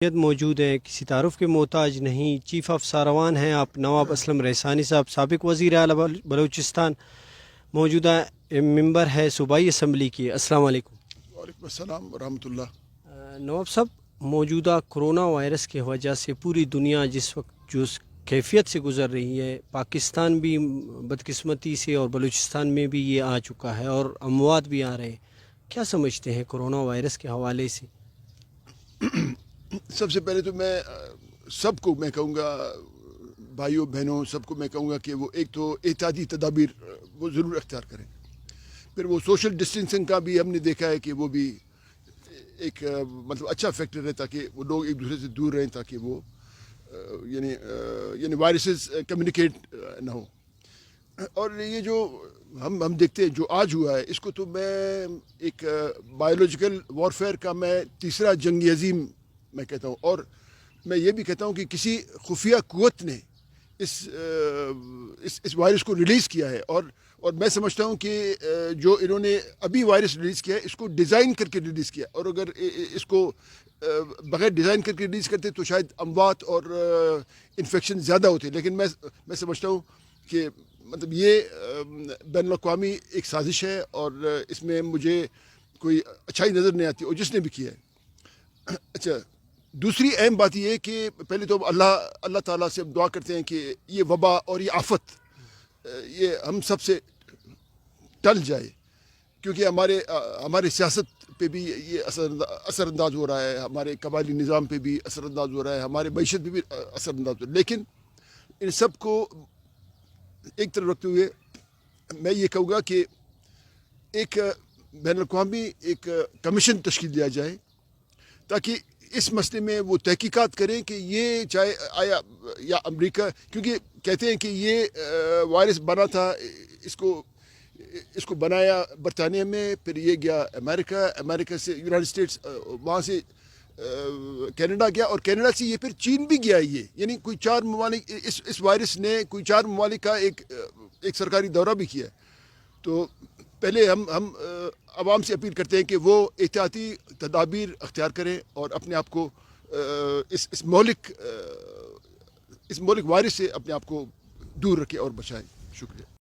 موجود ہے، کسی تعارف کے محتاج نہیں، چیف آف ساروان ہیں آپ نواب اسلم رحسانی صاحب، سابق وزیر اعلیٰ بلوچستان، موجودہ ممبر ہے صوبائی اسمبلی کی۔ السلام علیکم۔ وعلیکم السلام ورحمۃ اللہ۔ نواب صاحب، موجودہ کرونا وائرس کی وجہ سے پوری دنیا جس وقت جو کیفیت سے گزر رہی ہے، پاکستان بھی بدقسمتی سے اور بلوچستان میں بھی یہ آ چکا ہے اور اموات بھی آ رہے ہیں، کیا سمجھتے ہیں کرونا وائرس کے حوالے سے؟ سب سے پہلے تو میں سب کو میں کہوں گا، بھائیوں بہنوں سب کو میں کہوں گا کہ وہ ایک تو احتیاطی تدابیر وہ ضرور اختیار کریں۔ پھر وہ سوشل ڈسٹینسنگ کا بھی ہم نے دیکھا ہے کہ وہ بھی ایک مطلب اچھا فیکٹر ہے، تاکہ وہ لوگ ایک دوسرے سے دور رہیں، تاکہ وہ یعنی وائرسز کمیونیکیٹ نہ ہو۔ اور یہ جو ہم دیکھتے ہیں جو آج ہوا ہے، اس کو تو میں ایک بایولوجیکل وارفیئر کا میں تیسرا جنگ عظیم میں کہتا ہوں، اور میں یہ بھی کہتا ہوں کہ کسی خفیہ قوت نے اس وائرس کو ریلیز کیا ہے، اور میں سمجھتا ہوں کہ جو انہوں نے ابھی وائرس ریلیز کیا ہے، اس کو ڈیزائن کر کے ریلیز کیا، اور اگر اس کو بغیر ڈیزائن کر کے ریلیز کرتے تو شاید اموات اور انفیکشن زیادہ ہوتے، لیکن میں سمجھتا ہوں کہ مطلب یہ بین الاقوامی ایک سازش ہے، اور اس میں مجھے کوئی اچھائی نظر نہیں آتی، اور جس نے بھی کیا ہے۔ اچھا، دوسری اہم بات یہ ہے کہ پہلے تو اللہ تعالیٰ سے دعا کرتے ہیں کہ یہ وبا اور یہ آفت یہ ہم سب سے ٹل جائے، کیونکہ ہمارے سیاست پہ بھی یہ اثر انداز ہو رہا ہے، ہمارے قبائلی نظام پہ بھی اثر انداز ہو رہا ہے، ہمارے معیشت پہ بھی اثر انداز ہو رہا ہے۔ لیکن ان سب کو ایک طرف رکھتے ہوئے میں یہ کہوں گا کہ ایک بین الاقوامی ایک کمیشن تشکیل دیا جائے، تاکہ اس مسئلے میں وہ تحقیقات کریں کہ یہ چاہے آیا یا امریکہ، کیونکہ کہتے ہیں کہ یہ وائرس بنا تھا، اس کو بنایا برطانیہ میں، پھر یہ گیا امریکہ سے یونائٹڈ اسٹیٹس، وہاں سے کینیڈا گیا، اور کینیڈا سے یہ پھر چین بھی گیا۔ یہ یعنی کوئی 4 ممالک، اس وائرس نے کوئی 4 ممالک کا ایک سرکاری دورہ بھی کیا ہے۔ تو پہلے ہم عوام سے اپیل کرتے ہیں کہ وہ احتیاطی تدابیر اختیار کریں، اور اپنے آپ کو اس مہلک وائرس سے اپنے آپ کو دور رکھیں اور بچائیں۔ شکریہ۔